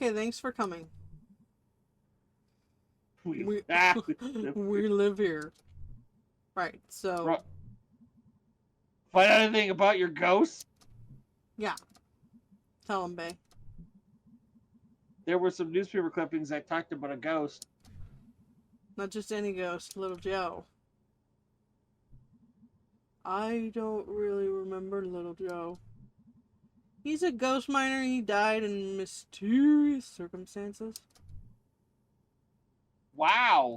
Okay, thanks for coming. We we Find live here. Right, so out anything about your ghost? yeah. Tell him, Bay. There were some newspaper clippings that talked about a ghost. Not just any ghost, Little Joe. I don't really remember Little Joe. He's a ghost miner. He died in mysterious circumstances. Wow.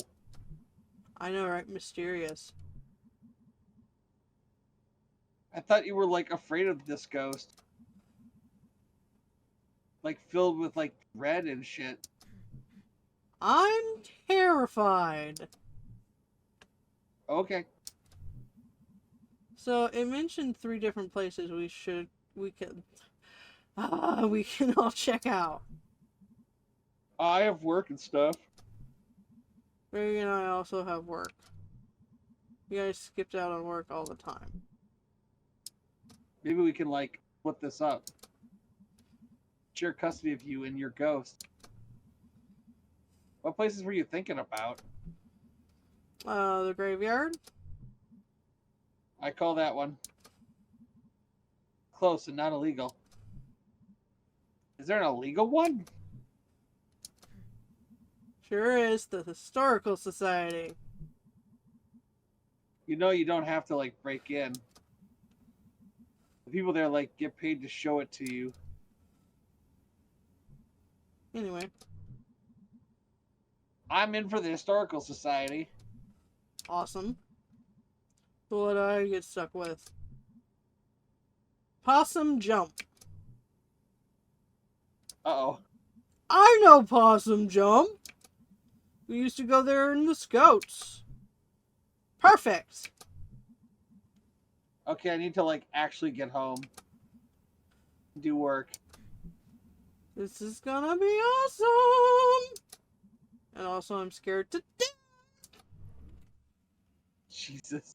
I know, right? Mysterious. I thought you were like afraid of this ghost. Like filled with like dread and shit. I'm terrified. Okay. So it mentioned 3 different places we can all check out. I have work and stuff. Ray and I also have work. You guys skipped out on work all the time. Maybe we can like split this up. Share custody of you and your ghost. What places were you thinking about? The graveyard? I call that one close and not illegal. Is there an illegal one? Sure is. The Historical Society. You know you don't have to like break in. The people there like get paid to show it to you. Anyway. I'm in for the Historical Society. Awesome. So what do I get stuck with? Possum Jump. Uh-oh. I know Possum Jump. We used to go there in the Scouts. Perfect. Okay, I need to like actually get home. Do work. This is gonna be awesome. And also I'm scared to death. Jesus.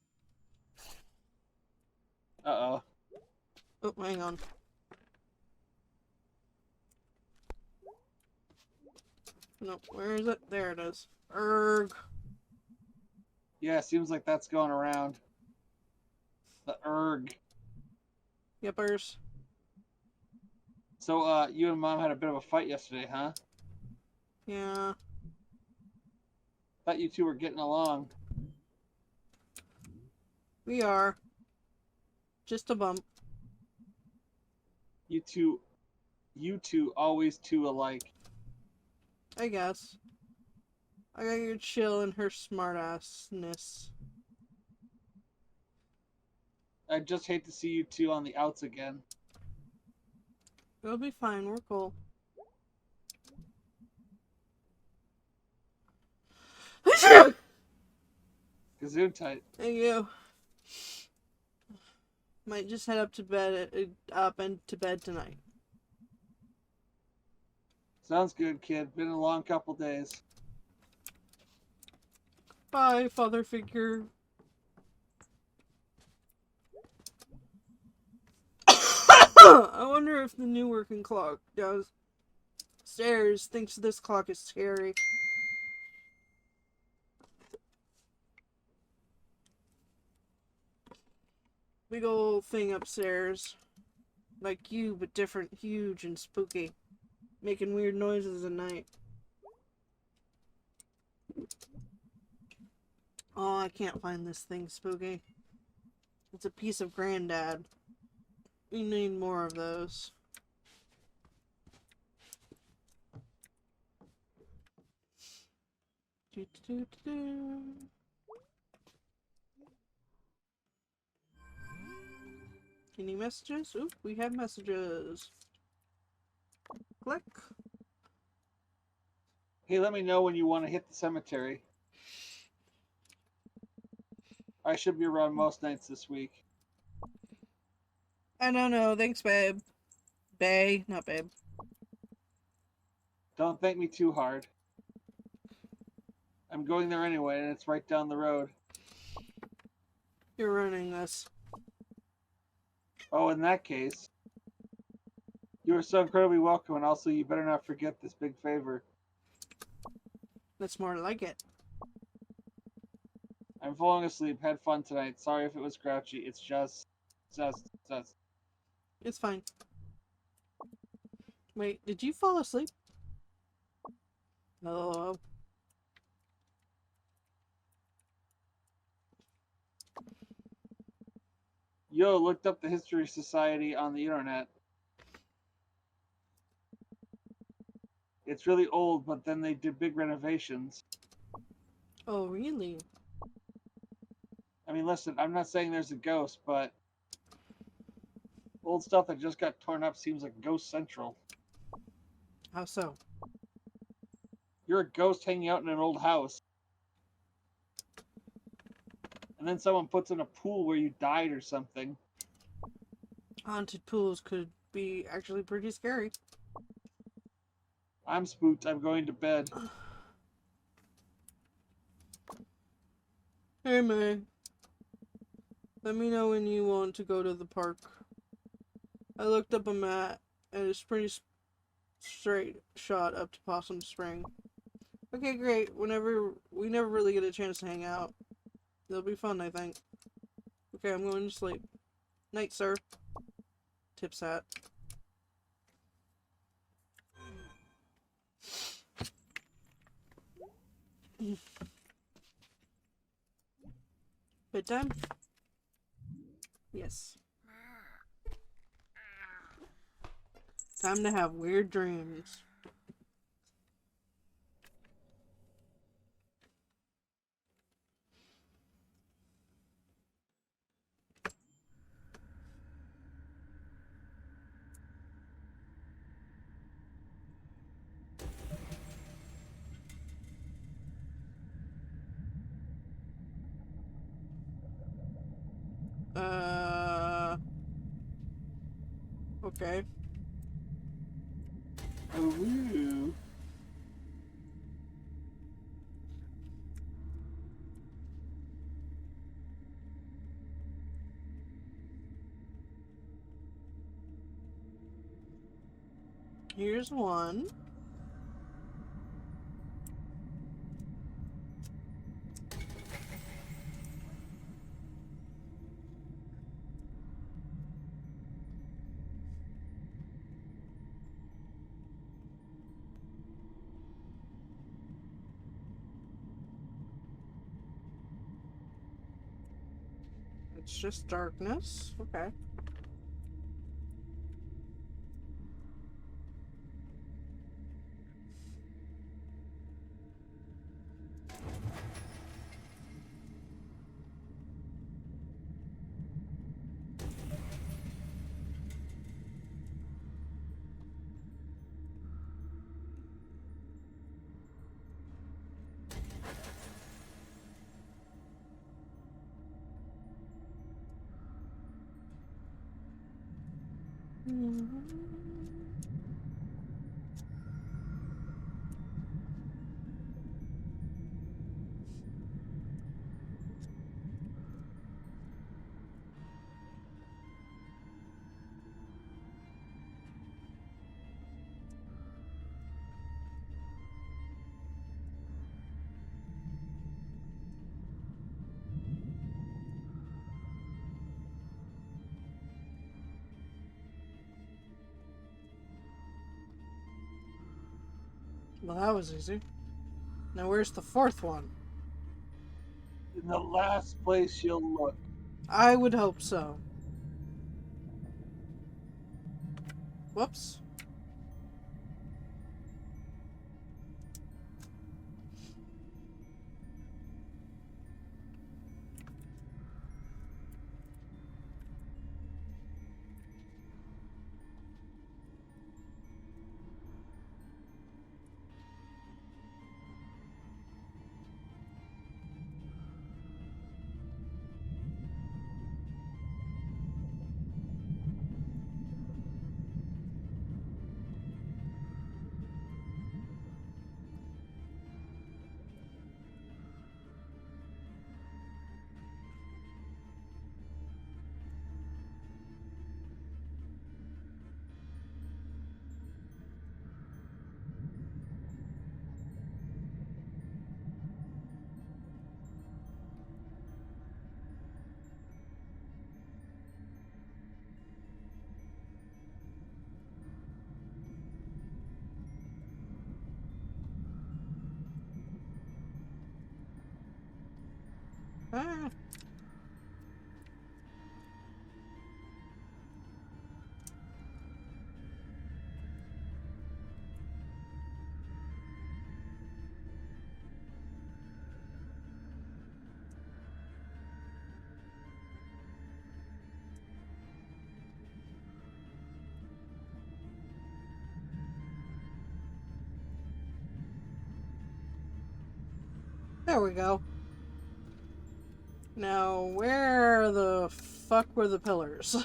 Uh-oh. Oh, hang on. No, where is it? There it is. Erg. Yeah, seems like that's going around. The erg. Yippers. So, you and Mom had a bit of a fight yesterday, huh? Yeah. Thought you two were getting along. We are. Just a bump. You two always two alike. I guess. I got your chill and her smartassness. I just hate to see you two on the outs again. It'll be fine. We're cool. Gesundheit. Thank you. Might just head up to bed tonight. Sounds good, kid. Been a long couple days. Bye, father figure. I wonder if the new working clock downstairs thinks this clock is scary. Big old thing upstairs. Like you, but different, huge and spooky. Making weird noises at night. Oh, I can't find this thing spooky. It's a piece of Granddad. We need more of those. Any messages? Oop, we have messages. Click. Hey, let me know when you want to hit the cemetery. I should be around most nights this week. I don't know. Thanks, babe. Bae, not babe. Don't thank me too hard. I'm going there anyway, and it's right down the road. You're running this. Oh, in that case, You are so incredibly welcome, and also you better not forget this big favor. That's more like it. I'm falling asleep. Had fun tonight. Sorry if it was grouchy. It's just. It's fine. Wait, did you fall asleep? Oh. Yo, looked up the History Society on the internet. It's really old, but then they did big renovations. Oh, really? I mean, listen, I'm not saying there's a ghost, but old stuff that just got torn up seems like Ghost Central. How so? You're a ghost hanging out in an old house. And then someone puts in a pool where you died or something. Haunted pools could be actually pretty scary. I'm spooked. I'm going to bed. Hey, May. Let me know when you want to go to the park. I looked up a map, and it's pretty straight shot up to Possum Springs. Okay, great. We never really get a chance to hang out. It'll be fun, I think. Okay, I'm going to sleep. Night, sir. Tips hat. Bedtime? Yes. Time to have weird dreams. Okay. Ooh. Here's one. It's just darkness. Okay. Well, that was easy. Now, where's the fourth one? In the last place you'll look. I would hope so. Whoops. Ah. There we go. Now, where the fuck were the pillars?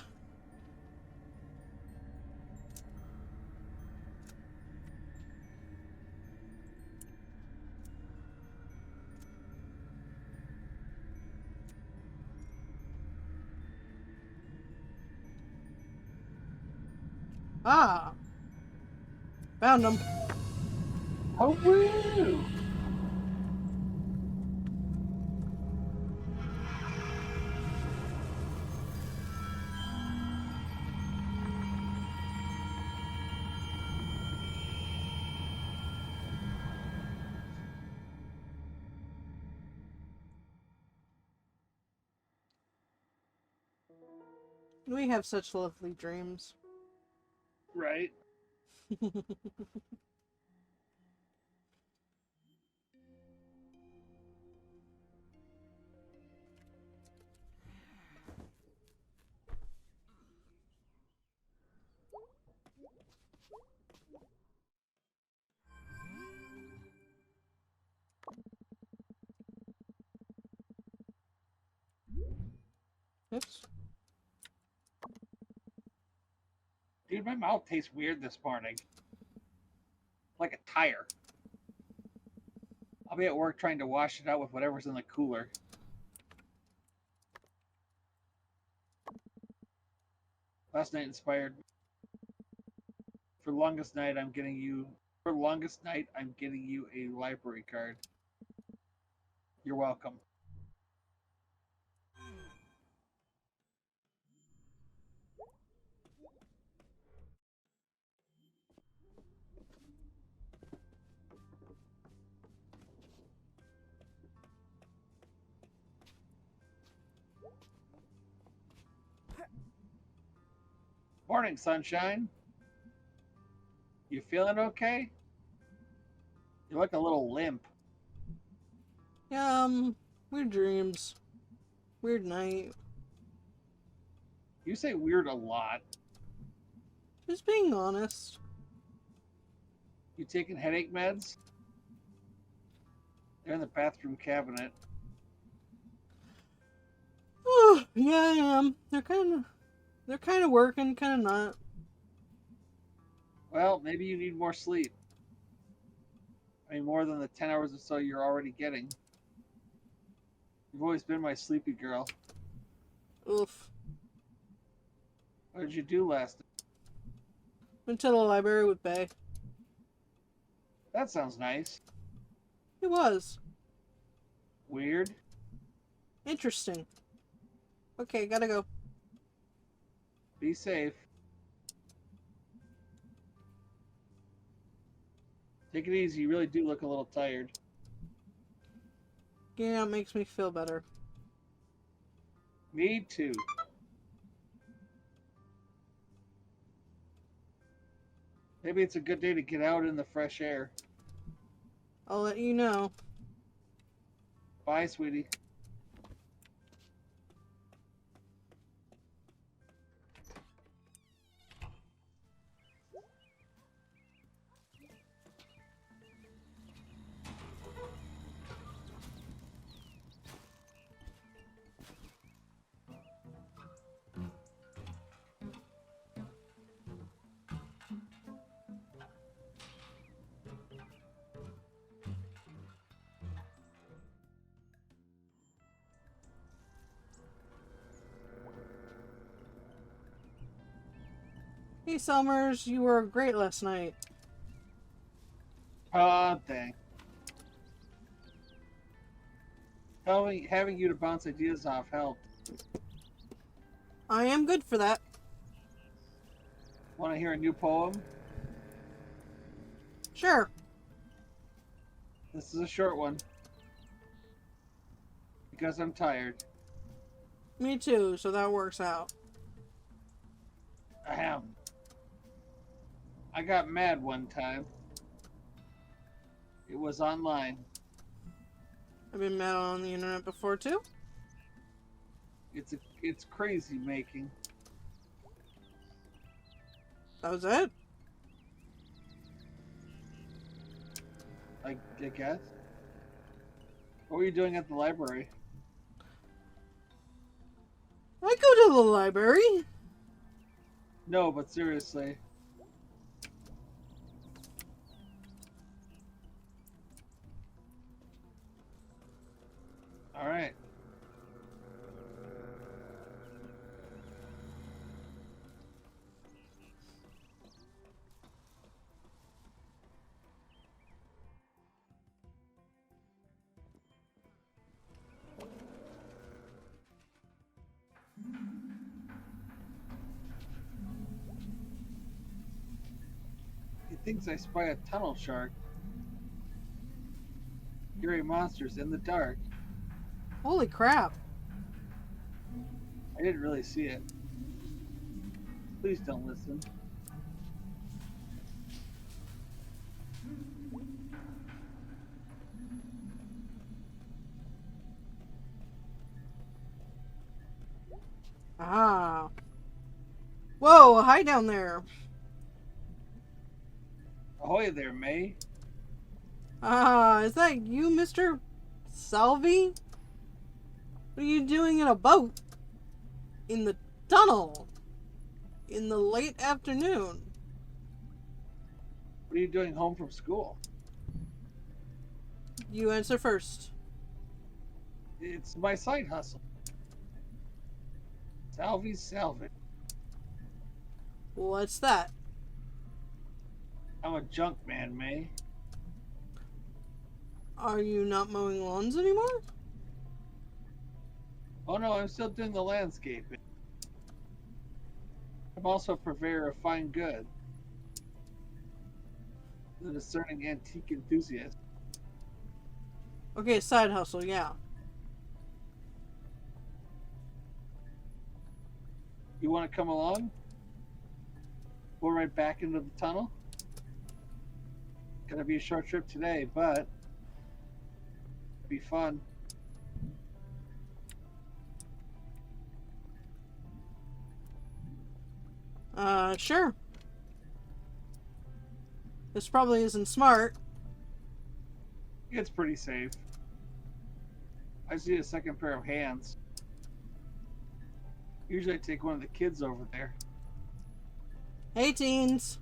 Ah! Found them. Oh, woo! We have such lovely dreams. Right. Oops. Dude, my mouth tastes weird this morning. Like a tire. I'll be at work trying to wash it out with whatever's in the cooler. Last night inspired me. For longest night, I'm getting you a library card. You're welcome. Morning, sunshine. You feeling okay? You look a little limp. Weird dreams. Weird night. You say weird a lot. Just being honest. You taking headache meds? They're in the bathroom cabinet. Oh, yeah, I am. They're kind of working, kind of not. Well, maybe you need more sleep. I mean, more than the 10 hours or so you're already getting. You've always been my sleepy girl. Oof. What did you do last night? Went to the library with Bay. That sounds nice. It was. Weird. Interesting. Okay, gotta go. Be safe. Take it easy. You really do look a little tired. Yeah, it makes me feel better. Me too. Maybe it's a good day to get out in the fresh air. I'll let you know. Bye, sweetie. Hey, Summers, you were great last night. Oh, thanks. Having you to bounce ideas off helped. I am good for that. Want to hear a new poem? Sure. This is a short one. because I'm tired. Me too, so that works out. Ahem. I got mad one time. It was online. I've been mad on the internet before too. It's crazy making. That was it? I guess. What were you doing at the library? I go to the library. No, but seriously. All right. He thinks I spy a tunnel shark. Scary monsters in the dark. Holy crap. I didn't really see it. Please don't listen. Ah. Whoa, hi down there. Ahoy there, Mae. Ah, is that you, Mr. Salvi? What are you doing in a boat? In the tunnel? In the late afternoon? What are you doing home from school? You answer first. It's my side hustle. Salvy's Salvage. What's that? I'm a junk man, Mae. Are you not mowing lawns anymore? Oh no, I'm still doing the landscaping. I'm also a purveyor of fine goods. A discerning antique enthusiast. Okay, side hustle, yeah. You want to come along? We'll right back into the tunnel. Gonna be a short trip today, but it'll be fun. Sure. This probably isn't smart. It's pretty safe. I just need a second pair of hands. Usually I take one of the kids over there. Hey, teens.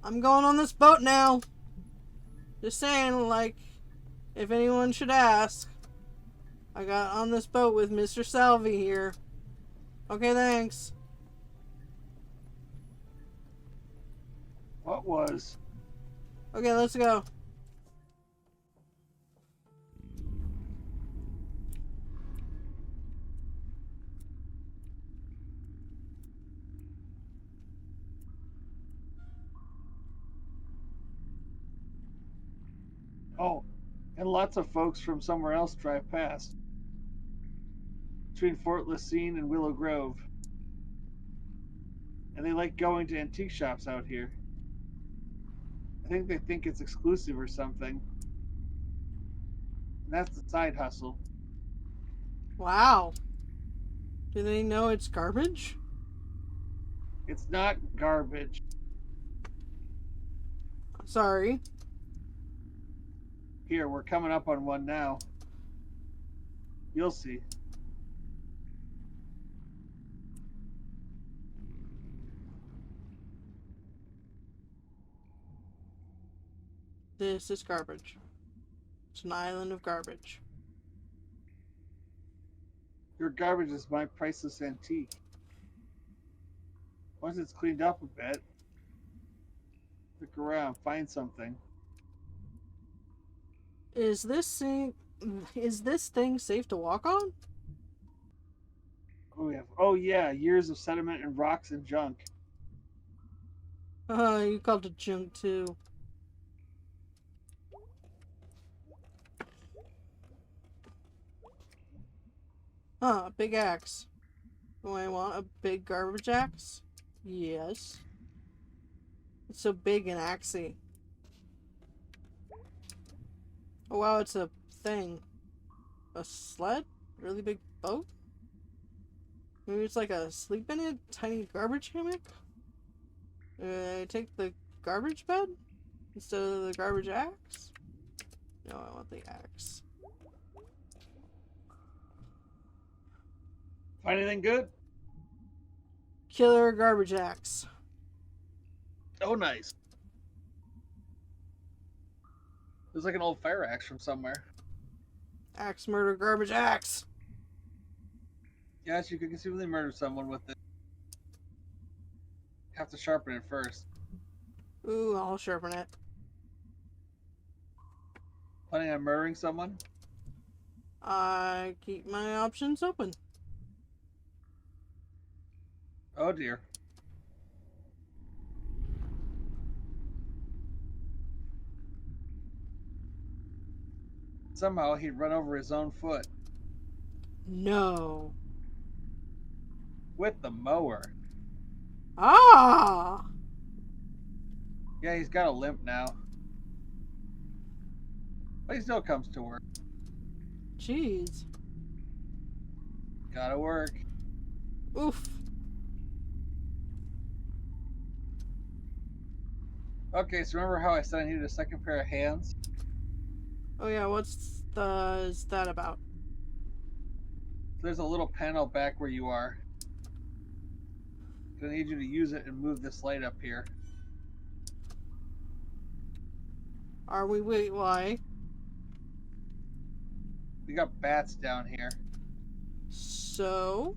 I'm going on this boat now. Just saying, like, if anyone should ask. I got on this boat with Mr. Salvi here. Okay, thanks. What was? Okay, let's go. Oh, and lots of folks from somewhere else drive past. Between Fort Lacine and Willow Grove. And they like going to antique shops out here. I think they think it's exclusive or something. And that's the side hustle. Wow. Do they know it's garbage? It's not garbage. Sorry. Here, we're coming up on one now. You'll see. This is garbage. It's an island of garbage. Your garbage is my priceless antique. Once it's cleaned up a bit, look around, find something. Is this thing safe to walk on? Oh yeah, years of sediment and rocks and junk. You called it junk too. Huh, a big axe. Do I want a big garbage axe? Yes. It's so big and axey. Oh wow, it's a thing. A sled? Really big boat? Maybe it's like a sleep in it? Tiny garbage hammock? I take the garbage bed? Instead of the garbage axe? No, I want the axe. Find anything good? Killer garbage axe. Oh, nice. There's like an old fire axe from somewhere. Axe murder garbage axe. Yes, you could conceivably murder someone with it. Have to sharpen it first. Ooh, I'll sharpen it. Planning on murdering someone? I keep my options open. Oh dear. Somehow he'd run over his own foot. No. With the mower. Ah! Yeah, he's got a limp now. But he still comes to work. Jeez. Gotta work. Oof. Okay, so remember how I said I needed a second pair of hands? Oh yeah, what's is that about? There's a little panel back where you are. I need you to use it and move this light up here. Are we wait why? We got bats down here. So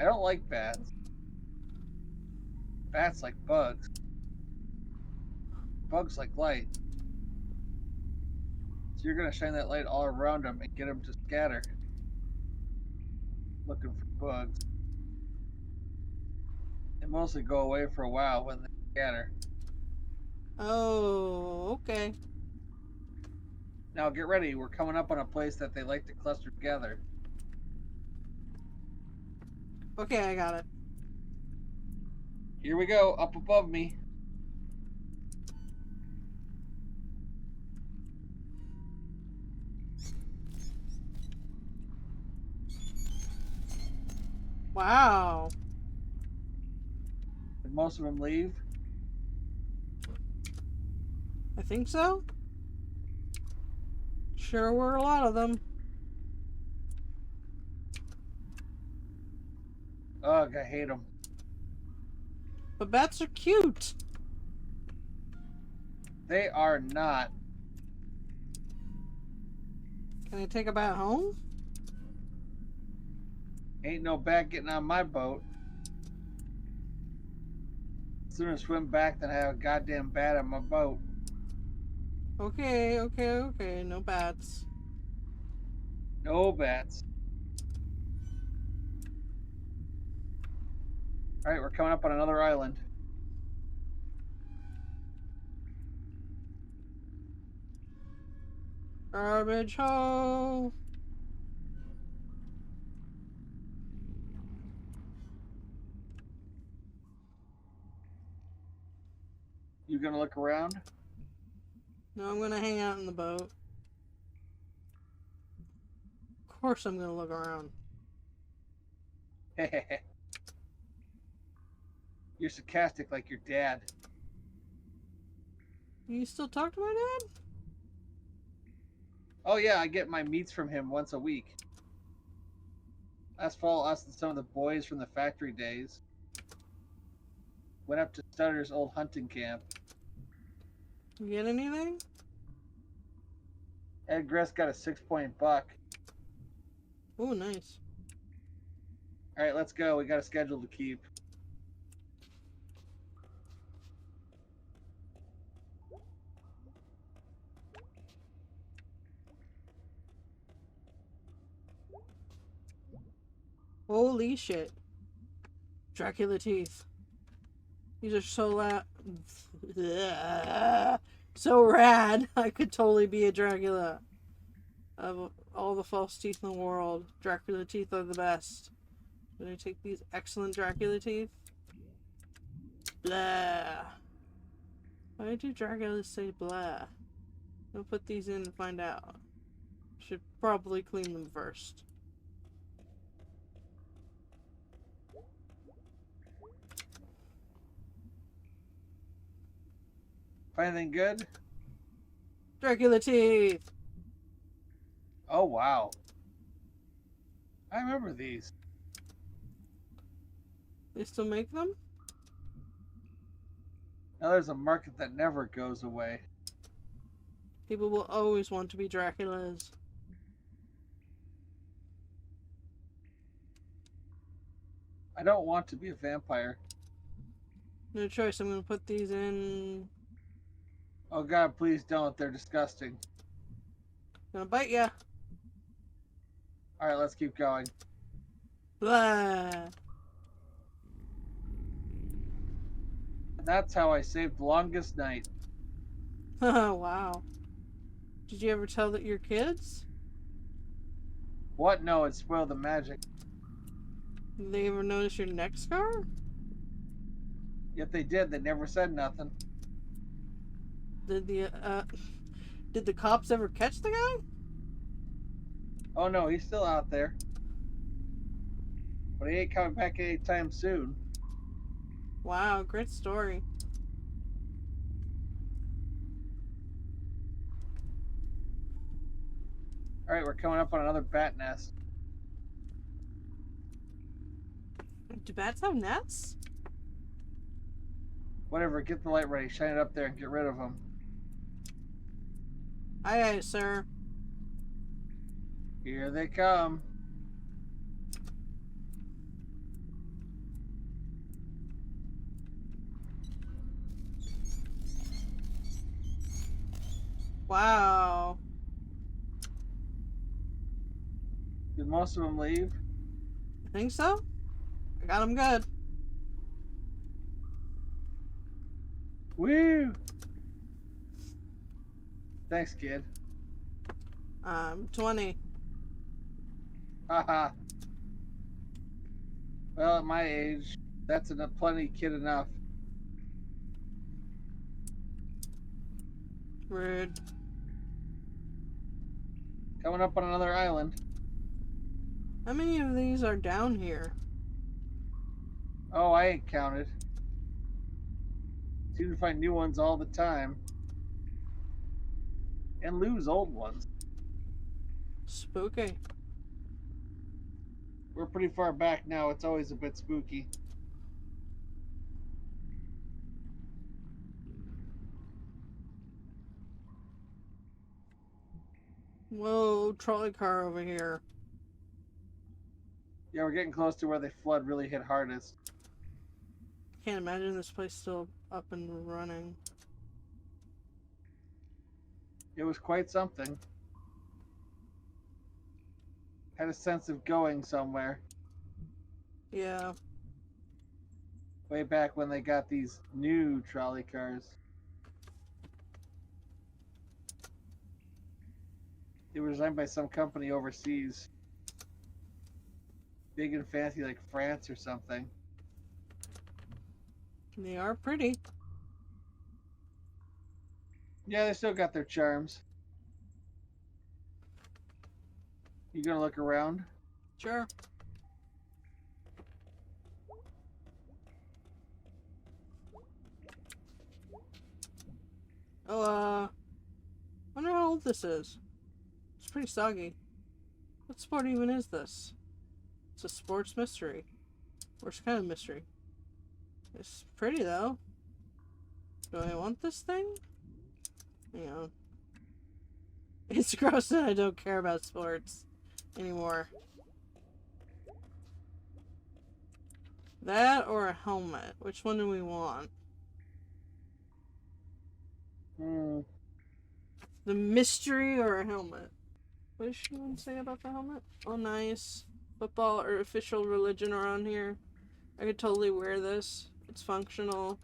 I don't like bats. Bats like bugs. Bugs like light. So you're gonna shine that light all around them and get them to scatter. Looking for bugs. They mostly go away for a while when they scatter. oh, okay. Now get ready, we're coming up on a place that they like to cluster together. Okay, I got it. Here we go, up above me. Wow. Did most of them leave? I think so. Sure were a lot of them. Ugh, I hate them. But bats are cute. They are not. Can I take a bat home? Ain't no bat getting on my boat. Sooner swim back than have a goddamn bat on my boat. Okay, okay, okay. No bats. No bats. Alright, we're coming up on another island. Garbage hole. You gonna look around? No, I'm gonna hang out in the boat. Of course I'm gonna look around. You're sarcastic like your dad. You still talk to my dad? Oh yeah, I get my meats from him once a week. Last fall, us and some of the boys from the factory days went up to Stutter's old hunting camp. You get anything? Ed Gress got a 6-point buck. Oh, nice. Alright, let's go. We got a schedule to keep. Holy shit. Dracula teeth. These are so so rad. I could totally be a Dracula. Of all the false teeth in the world, Dracula teeth are the best. Did I take these excellent Dracula teeth? Blah. Why do Dracula say blah? I'll put these in and find out. Should probably clean them first. Find anything good? Dracula teeth! Oh, wow. I remember these. They still make them? Now there's a market that never goes away. People will always want to be Draculas. I don't want to be a vampire. No choice, I'm gonna put these in. Oh god, please don't. They're disgusting. Gonna bite ya. Alright, let's keep going. Blah. And that's how I saved the longest night. Wow. Did you ever tell that your kids? What? No, it spoiled the magic. Did they ever notice your neck scar? Yet they did. They never said nothing. Did the cops ever catch the guy? Oh no, he's still out there. But he ain't coming back anytime soon. Wow, great story. Alright, we're coming up on another bat nest. Do bats have nets? Whatever, get the light ready. Shine it up there and get rid of them. Aye, aye, sir. Here they come. Wow. Did most of them leave? I think so. I got him good. Woo! Thanks, kid. 20. Haha. Well, at my age, that's enough, plenty kid enough. Rude. Coming up on another island. How many of these are down here? Oh, I ain't counted. Seem to find new ones all the time. And lose old ones. Spooky. We're pretty far back now. It's always a bit spooky. Whoa, trolley car over here. Yeah, we're getting close to where the flood really hit hardest. Can't imagine this place still up and running. It was quite something. Had a sense of going somewhere. Yeah. Way back when they got these new trolley cars. They were designed by some company overseas. Big and fancy like France or something. They are pretty. Yeah, they still got their charms. You gonna look around? Sure. Oh, wonder how old this is. It's pretty soggy. What sport even is this? It's a sports mystery. Or it's kind of mystery. It's pretty though. Do I want this thing? Hang on. It's gross that I don't care about sports anymore. That or a helmet? Which one do we want? The mystery or a helmet? What does she want to say about the helmet? Oh, nice. Football or official religion are on here. I could totally wear this. It's functional.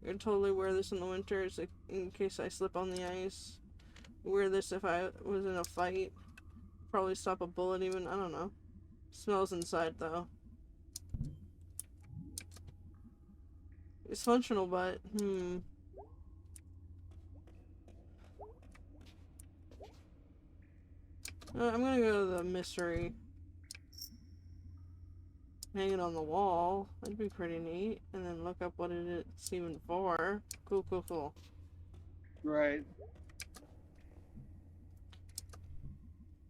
I could totally wear this in the winters in case I slip on the ice. Wear this if I was in a fight. Probably stop a bullet even. I don't know. Smells inside though. It's functional, but I'm gonna go to the mystery. Hang it on the wall. That'd be pretty neat. And then look up what it's even for. Cool, cool, cool. Right.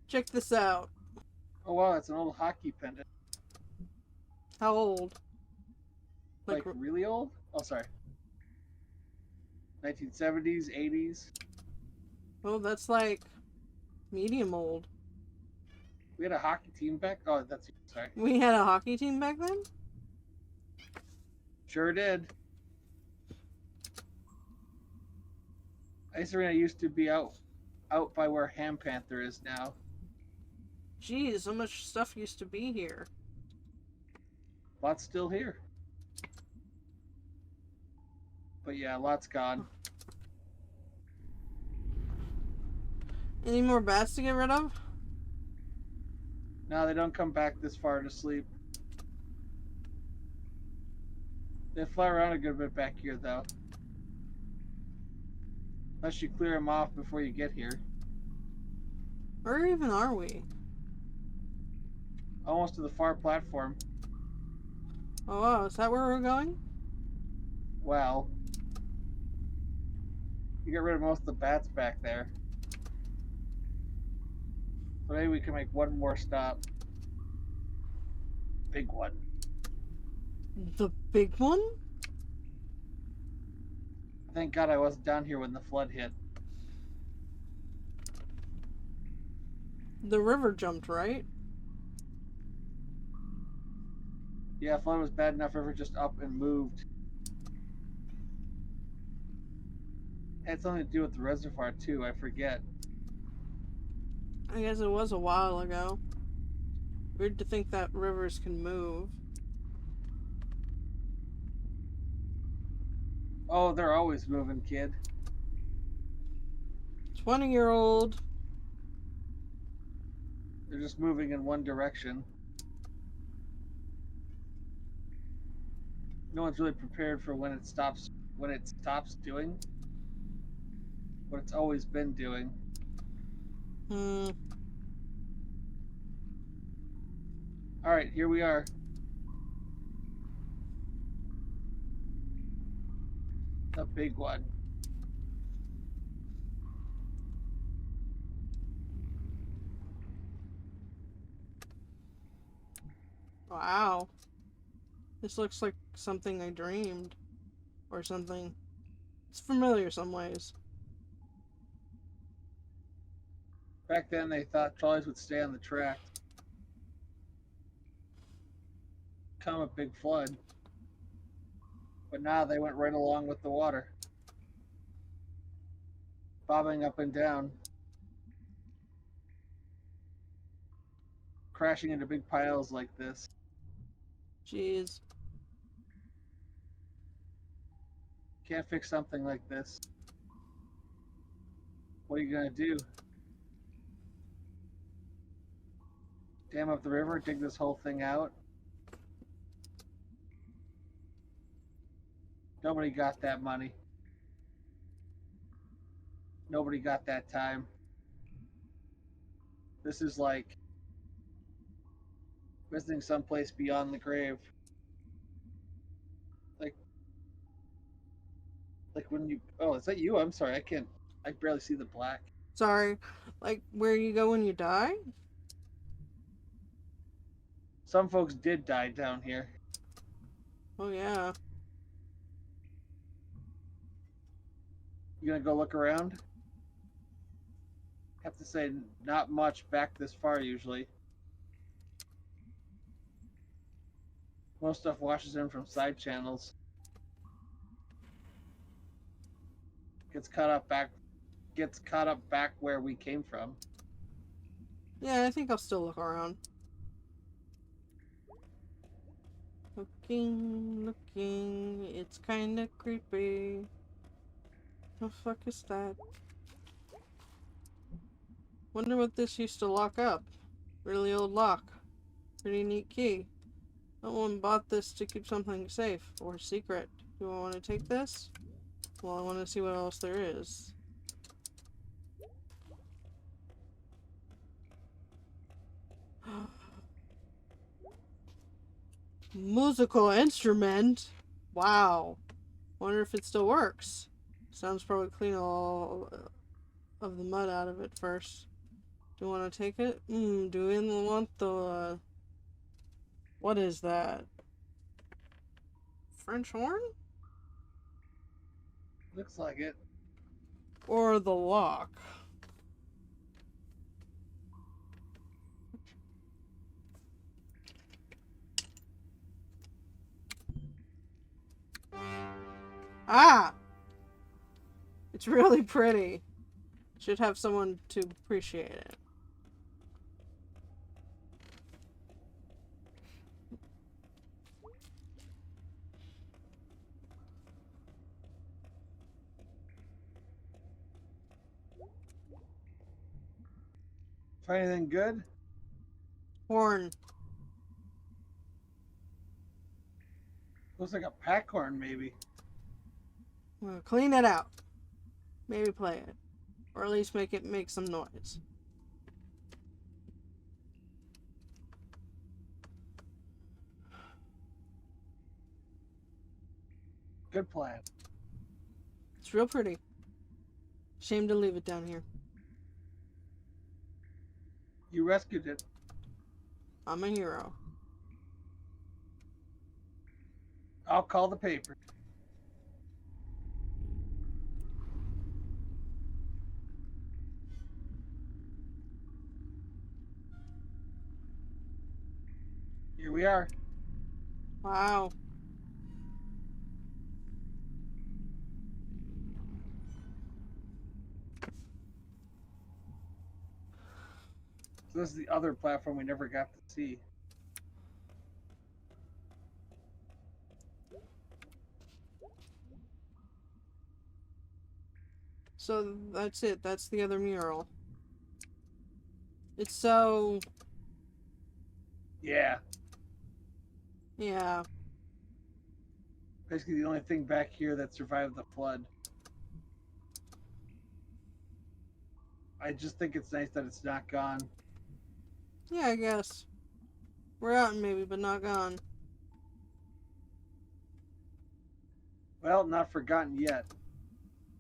Check this out. Oh wow, it's an old hockey pendant. How old? Like really old? Oh, sorry. 1970s, 80s. Oh, that's like medium old. We had a hockey team back. Oh, that's sorry. We had a hockey team back then? Sure did. Ice Arena used to be out by where Ham Panther is now. Geez, so much stuff used to be here. Lots still here. But yeah, lots gone. Any more bats to get rid of? No, they don't come back this far to sleep. They fly around a good bit back here, though. Unless you clear them off before you get here. Where even are we? Almost to the far platform. Oh, wow, is that where we're going? Well, you get rid of most of the bats back there. So maybe we can make one more stop. Big one. The big one? Thank God I wasn't down here when the flood hit. The river jumped, right? Yeah, flood was bad enough, river just up and moved. It had something to do with the reservoir too, I forget. I guess it was a while ago. Weird to think that rivers can move. Oh, they're always moving, kid. 20-year-old. They're just moving in one direction. No one's really prepared for when it stops doing what it's always been doing. Alright, here we are. The big one. Wow. This looks like something I dreamed. Or something. It's familiar some ways. Back then they thought trolleys would stay on the track. Come a big flood. But now they went right along with the water. Bobbing up and down. Crashing into big piles like this. Jeez. Can't fix something like this. What are you gonna do? Dam up the river, dig this whole thing out? Nobody got that money. Nobody got that time. This is like visiting someplace beyond the grave. Like when you, oh, is that you? I'm sorry, I barely see the black. Sorry. Like, where you go when you die? Some folks did die down here. Oh, yeah. You gonna go look around? Have to say, not much back this far usually. Most stuff washes in from side channels. Gets caught up back where we came from. Yeah, I think I'll still look around. Looking, it's kinda creepy. The fuck is that? Wonder what this used to lock up. Really old lock. Pretty neat key. No one bought this to keep something safe or secret. Do I want to take this? Well, I want to see what else there is. Musical instrument? Wow. Wonder if it still works. Sounds probably clean all of the mud out of it first. Do you want to take it? Do we want the... what is that? French horn? Looks like it. Or the lock? Ah! It's really pretty. Should have someone to appreciate it. Find anything good? Horn. Looks like a pack horn, maybe. I'm gonna clean it out. Maybe play it. Or at least make it make some noise. Good plan. It's real pretty. Shame to leave it down here. You rescued it. I'm a hero. I'll call the paper. Here we are. Wow. So this is the other platform we never got to see. So that's it. That's the other mural. It's so... Yeah. yeah. Basically the only thing back here that survived the flood. I just think it's nice that it's not gone. Yeah, I guess. We're out maybe, but not gone. Well, not forgotten yet.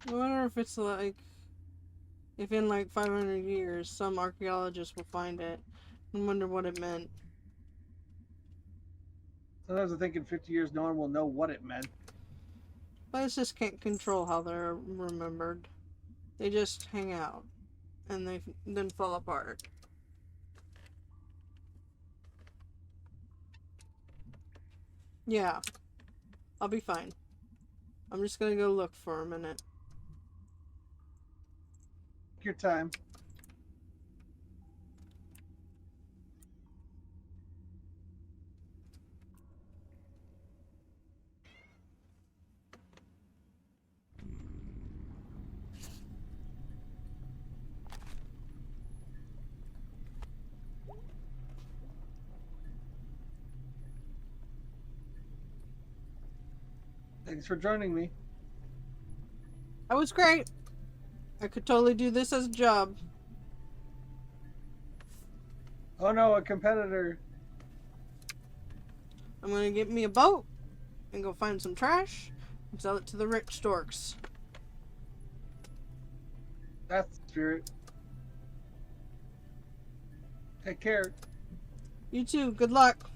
I wonder if it's like... if in like 500 years, some archaeologist will find it and wonder what it meant. Sometimes I think in 50 years no one will know what it meant. But just can't control how they're remembered. They just hang out. And they then fall apart. Yeah. I'll be fine. I'm just gonna go look for a minute. Take your time. Thanks for joining me. That was great. I could totally do this as a job. Oh no, a competitor. I'm gonna get me a boat and go find some trash and sell it to the rich storks. That's the spirit. Take care. You too. Good luck.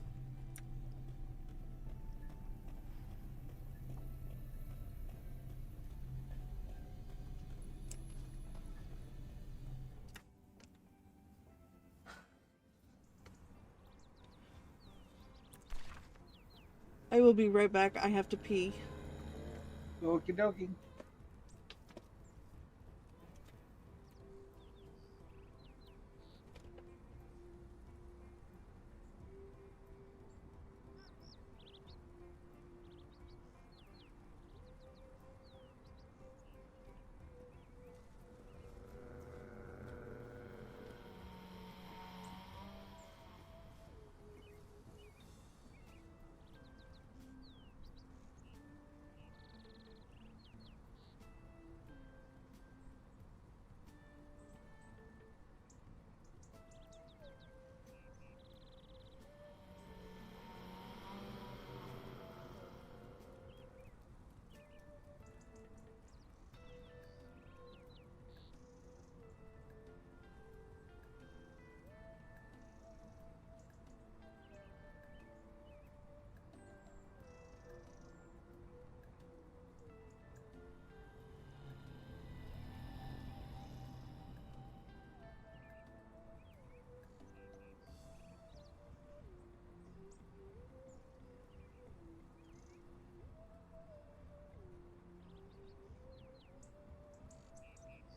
I will be right back. I have to pee. Okie dokie.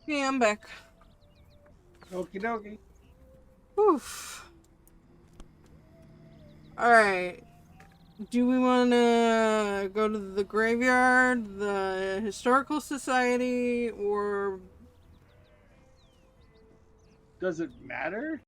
Yeah, I'm back. Okie dokie. Oof. Alright. Do we want to go to the graveyard, the historical society, or... Does it matter?